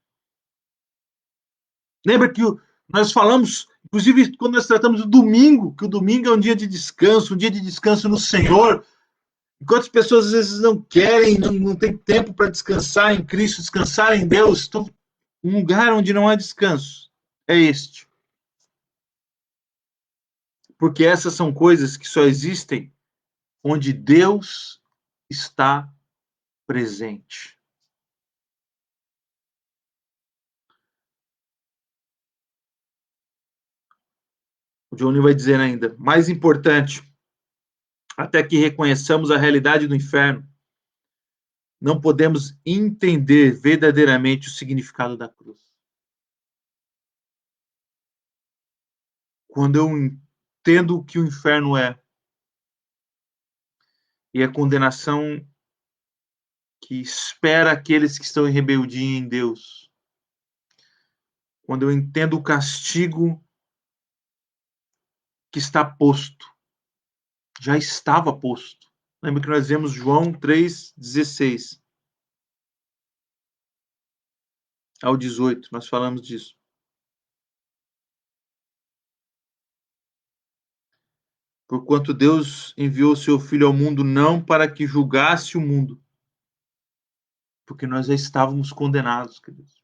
Lembra que nós falamos, inclusive quando nós tratamos do domingo, que o domingo é um dia de descanso no Senhor. Enquanto as pessoas às vezes não querem, não tem tempo para descansar em Cristo, descansar em Deus, então, um lugar onde não há descanso é este. Porque essas são coisas que só existem onde Deus está presente. O Johnny vai dizer ainda, mais importante, até que reconheçamos a realidade do inferno, não podemos entender verdadeiramente o significado da cruz. Quando eu entendo o que o inferno é e a condenação que espera aqueles que estão em rebeldia em Deus, quando eu entendo o castigo que está posto, já estava posto. Lembra que nós vemos João 3,16 ao 18, nós falamos disso. Porquanto Deus enviou seu Filho ao mundo não para que julgasse o mundo, porque nós já estávamos condenados, queridos.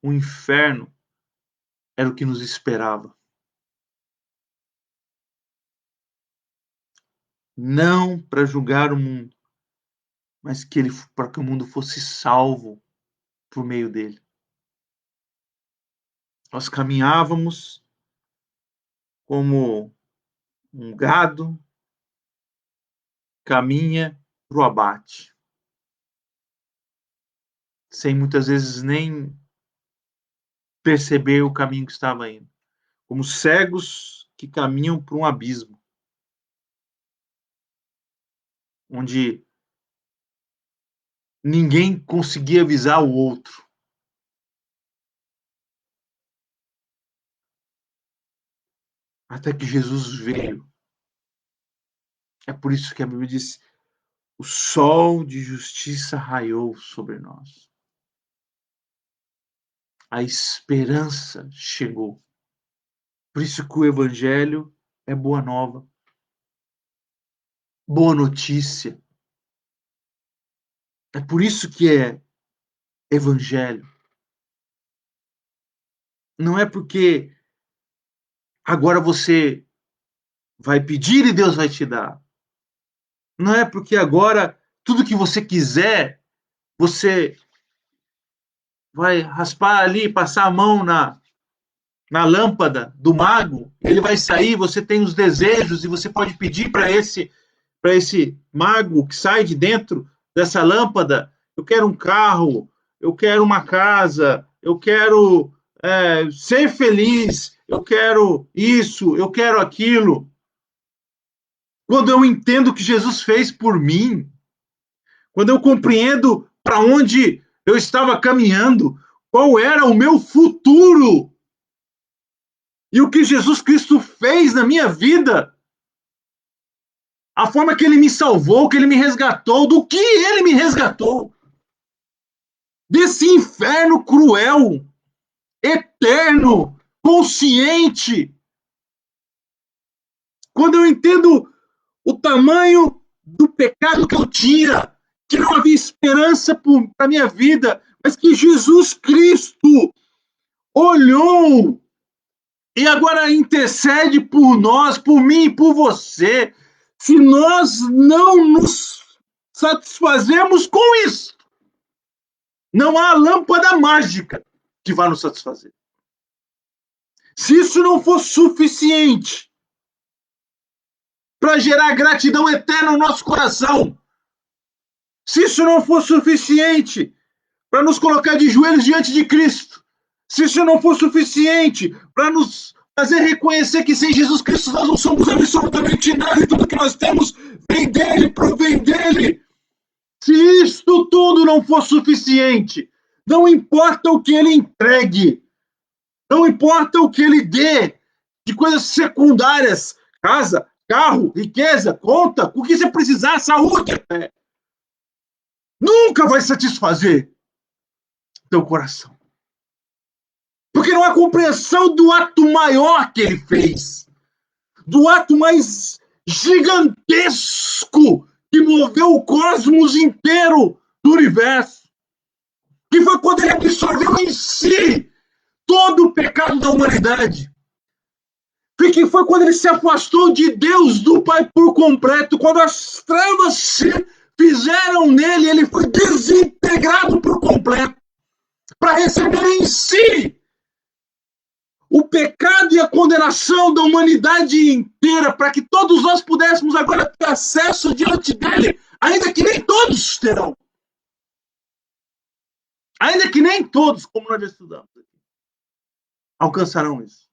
O inferno era o que nos esperava. Não para julgar o mundo, mas para que o mundo fosse salvo por meio dele. Nós caminhávamos como um gado caminha para o abate, sem muitas vezes nem perceber o caminho que estava indo, como cegos que caminham para um abismo, onde ninguém conseguia avisar o outro. Até que Jesus veio. É por isso que a Bíblia diz: o sol de justiça raiou sobre nós. A esperança chegou. Por isso que o Evangelho é boa nova, boa notícia. É por isso que é Evangelho. Não é porque agora você vai pedir e Deus vai te dar. Não é porque agora tudo que você quiser, você vai raspar ali, passar a mão na lâmpada do mago, ele vai sair, você tem os desejos e você pode pedir para esse mago que sai de dentro dessa lâmpada, eu quero um carro, eu quero uma casa, eu quero ser feliz, eu quero isso, eu quero aquilo. Quando eu entendo o que Jesus fez por mim, quando eu compreendo para onde eu estava caminhando, qual era o meu futuro e o que Jesus Cristo fez na minha vida, a forma que ele me salvou, que ele me resgatou, do que ele me resgatou, desse inferno cruel, eterno, consciente. Quando eu entendo o tamanho do pecado que eu tinha, que não havia esperança para a minha vida, mas que Jesus Cristo olhou e agora intercede por nós, por mim e por você. Se nós não nos satisfazemos com isso, não há lâmpada mágica que vai nos satisfazer. Se isso não for suficiente para gerar gratidão eterna no nosso coração, se isso não for suficiente para nos colocar de joelhos diante de Cristo, se isso não for suficiente para nos fazer reconhecer que sem Jesus Cristo nós não somos absolutamente nada e tudo que nós temos vem dele, provém dele. Se isto tudo não for suficiente, não importa o que ele entregue, não importa o que ele dê de coisas secundárias, casa, carro, riqueza, conta, o que você precisar, saúde até, nunca vai satisfazer teu coração. Porque não há compreensão do ato maior que ele fez, do ato mais gigantesco que moveu o cosmos inteiro do universo, que foi quando ele absorveu em si todo o pecado da humanidade, que foi quando ele se afastou de Deus, do Pai por completo, quando as trevas se fizeram nele, ele foi desintegrado por completo, para receber em si o pecado e a condenação da humanidade inteira, para que todos nós pudéssemos agora ter acesso diante dele, ainda que nem todos terão. Ainda que nem todos, como nós já estudamos aqui, alcançarão isso.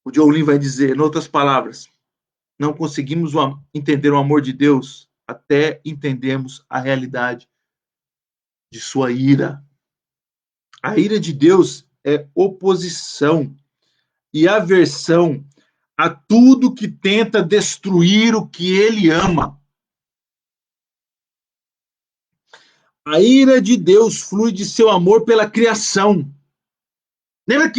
O John Lin vai dizer, em outras palavras, não conseguimos entender o amor de Deus até entendermos a realidade de sua ira. A ira de Deus é oposição e aversão a tudo que tenta destruir o que ele ama. A ira de Deus flui de seu amor pela criação. Lembra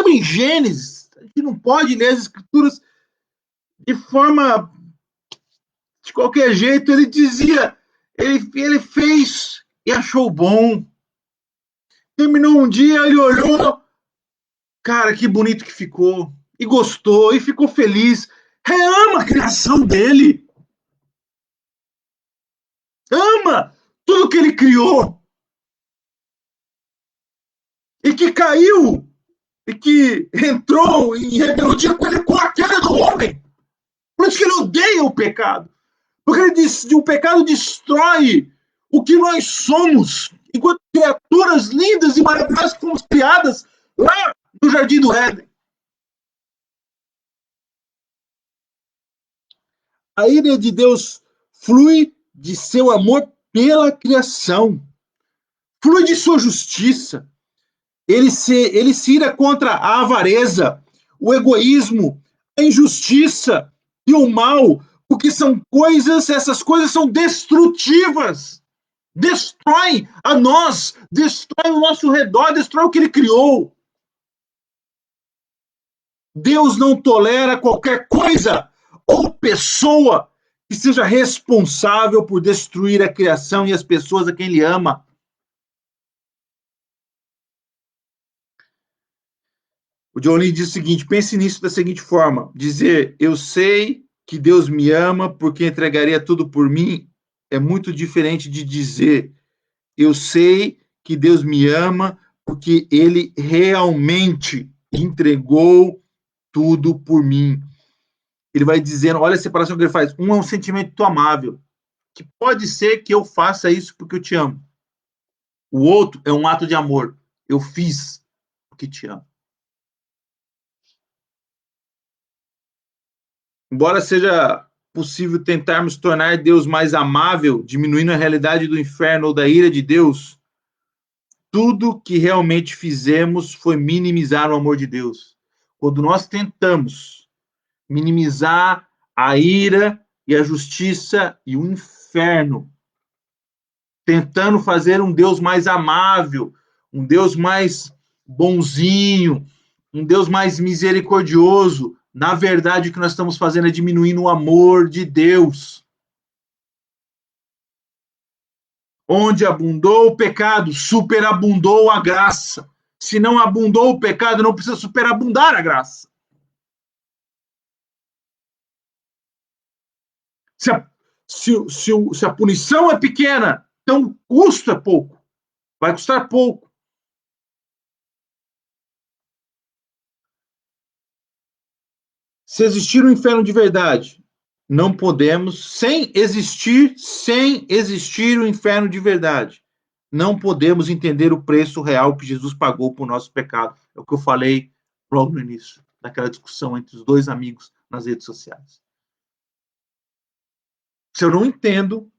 em Gênesis, a gente não pode ler as escrituras de forma, de qualquer jeito, ele dizia, ele fez e achou bom. Terminou um dia, ele olhou, cara, que bonito que ficou, e gostou, e ficou feliz, ama a criação dele, ama tudo que ele criou, e que caiu, e que entrou em rebeldia com a queda do homem. Por isso que ele odeia o pecado, porque ele diz que o pecado destrói o que nós somos, enquanto criaturas lindas e maravilhosas que fomos criadas lá no Jardim do Éden. A ira de Deus flui de seu amor pela criação, flui de sua justiça. Ele se ira contra a avareza, o egoísmo, a injustiça e o mal, porque essas coisas são destrutivas. Destroem a nós, destroem o nosso redor, destroem o que ele criou. Deus não tolera qualquer coisa ou pessoa que seja responsável por destruir a criação e as pessoas a quem ele ama. O John Lee diz o seguinte, pense nisso da seguinte forma, dizer, eu sei que Deus me ama porque entregaria tudo por mim, é muito diferente de dizer, eu sei que Deus me ama porque ele realmente entregou tudo por mim. Ele vai dizendo, olha a separação que ele faz, um é um sentimento amável, que pode ser que eu faça isso porque eu te amo. O outro é um ato de amor, eu fiz porque te amo. Embora seja possível tentarmos tornar Deus mais amável, diminuindo a realidade do inferno ou da ira de Deus, tudo que realmente fizemos foi minimizar o amor de Deus. Quando nós tentamos minimizar a ira e a justiça e o inferno, tentando fazer um Deus mais amável, um Deus mais bonzinho, um Deus mais misericordioso, na verdade, o que nós estamos fazendo é diminuindo o amor de Deus. Onde abundou o pecado, superabundou a graça. Se não abundou o pecado, não precisa superabundar a graça. Se a punição é pequena, então o custo é pouco. Vai custar pouco. Se existir um inferno de verdade, não podemos, sem existir o inferno de verdade, não podemos entender o preço real que Jesus pagou por nosso pecado. É o que eu falei logo no início, daquela discussão entre os dois amigos nas redes sociais. Se eu não entendo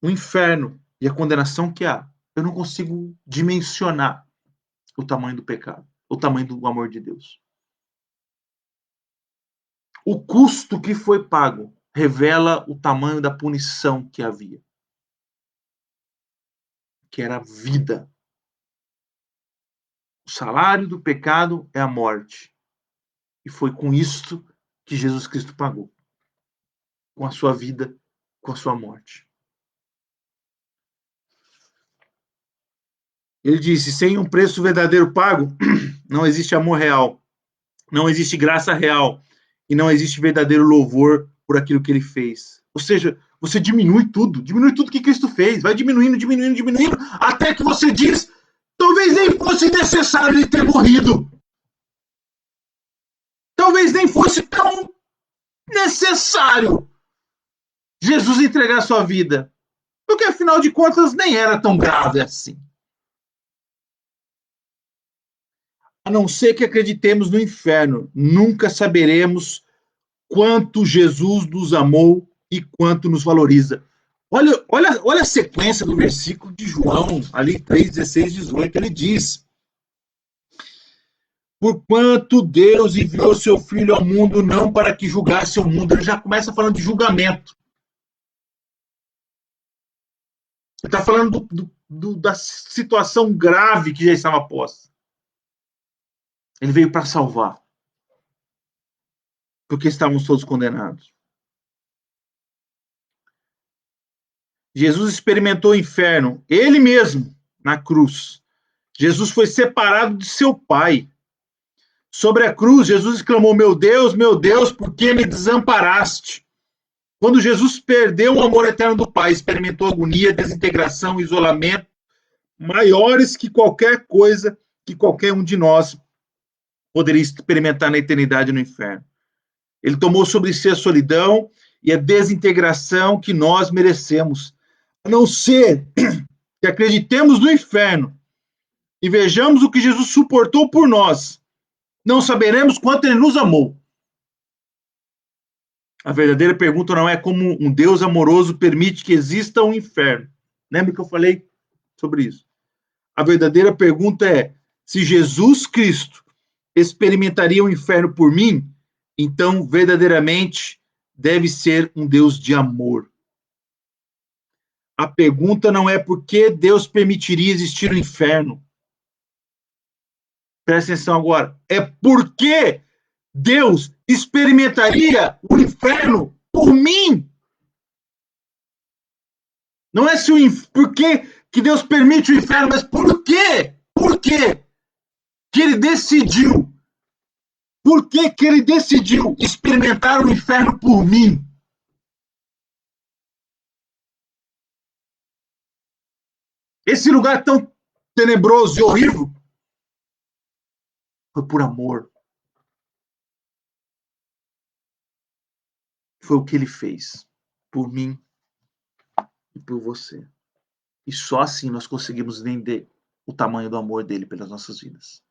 o inferno e a condenação que há, eu não consigo dimensionar o tamanho do pecado, o tamanho do amor de Deus. O custo que foi pago revela o tamanho da punição que havia, que era a vida. O salário do pecado é a morte. E foi com isto que Jesus Cristo pagou. Com a sua vida, com a sua morte. Ele disse, sem um preço verdadeiro pago, não existe amor real, não existe graça real e não existe verdadeiro louvor por aquilo que ele fez. Ou seja, você diminui tudo que Cristo fez, vai diminuindo, até que você diz, talvez nem fosse necessário ele ter morrido. Talvez nem fosse tão necessário Jesus entregar sua vida. Porque, afinal de contas, nem era tão grave assim. A não ser que acreditemos no inferno, nunca saberemos quanto Jesus nos amou e quanto nos valoriza. Olha a sequência do versículo de João, ali 3, 16, 18, ele diz, porquanto Deus enviou seu Filho ao mundo não para que julgasse o mundo. Ele já começa falando de julgamento. Ele está falando da situação grave que já estava posta. Ele veio para salvar. Porque estávamos todos condenados. Jesus experimentou o inferno, ele mesmo, na cruz. Jesus foi separado de seu Pai. Sobre a cruz, Jesus exclamou, meu Deus, por que me desamparaste? Quando Jesus perdeu o amor eterno do Pai, experimentou agonia, desintegração, isolamento, maiores que qualquer coisa que qualquer um de nós poderia experimentar na eternidade no inferno. Ele tomou sobre si a solidão e a desintegração que nós merecemos. A não ser que acreditemos no inferno e vejamos o que Jesus suportou por nós, não saberemos quanto ele nos amou. A verdadeira pergunta não é como um Deus amoroso permite que exista um inferno. Lembra que eu falei sobre isso? A verdadeira pergunta é, se Jesus Cristo experimentaria o inferno por mim, então verdadeiramente deve ser um Deus de amor. A pergunta não é por que Deus permitiria existir o inferno. Presta atenção agora. É por que Deus experimentaria o inferno por mim. Não é se por que Deus permite o inferno, mas por quê? Por quê que ele decidiu? Por que ele decidiu experimentar o inferno por mim? Esse lugar tão tenebroso e horrível foi por amor. Foi o que ele fez por mim e por você. E só assim nós conseguimos entender o tamanho do amor dele pelas nossas vidas.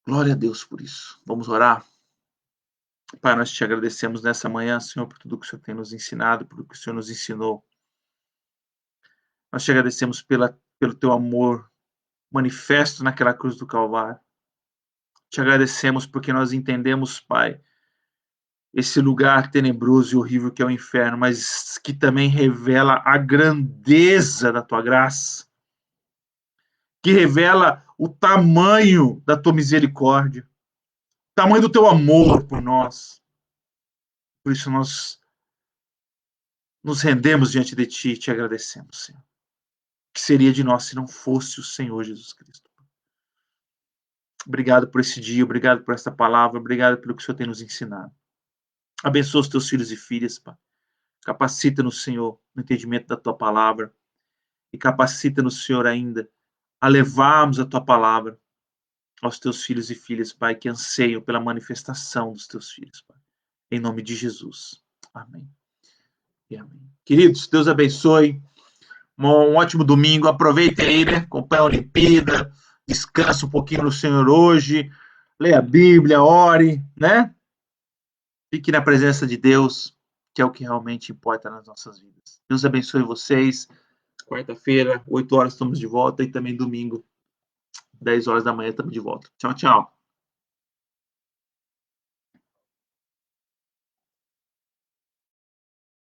Glória a Deus por isso. Vamos orar? Pai, nós te agradecemos nessa manhã, Senhor, por tudo que o Senhor tem nos ensinado, por tudo que o Senhor nos ensinou. Nós te agradecemos pelo teu amor manifesto naquela cruz do Calvário. Te agradecemos porque nós entendemos, Pai, esse lugar tenebroso e horrível que é o inferno, mas que também revela a grandeza da tua graça, que revela o tamanho da tua misericórdia, o tamanho do teu amor por nós. Por isso nós nos rendemos diante de ti e te agradecemos, Senhor. O que seria de nós se não fosse o Senhor Jesus Cristo? Obrigado por esse dia, obrigado por esta palavra, obrigado pelo que o Senhor tem nos ensinado. Abençoa os teus filhos e filhas, Pai. Capacita-nos, Senhor, no entendimento da tua palavra. E capacita-nos, Senhor, ainda a levarmos a tua palavra aos teus filhos e filhas, Pai, que anseiam pela manifestação dos teus filhos, Pai. Em nome de Jesus. Amém. E amém. Queridos, Deus abençoe. Um ótimo domingo. Aproveite aí, né? Acompanhe a Olimpíada. Descansa um pouquinho no Senhor hoje. Leia a Bíblia, ore, né? Fique na presença de Deus, que é o que realmente importa nas nossas vidas. Deus abençoe vocês. Quarta-feira, 8 horas, estamos de volta. E também domingo, 10 horas da manhã, estamos de volta. Tchau, tchau.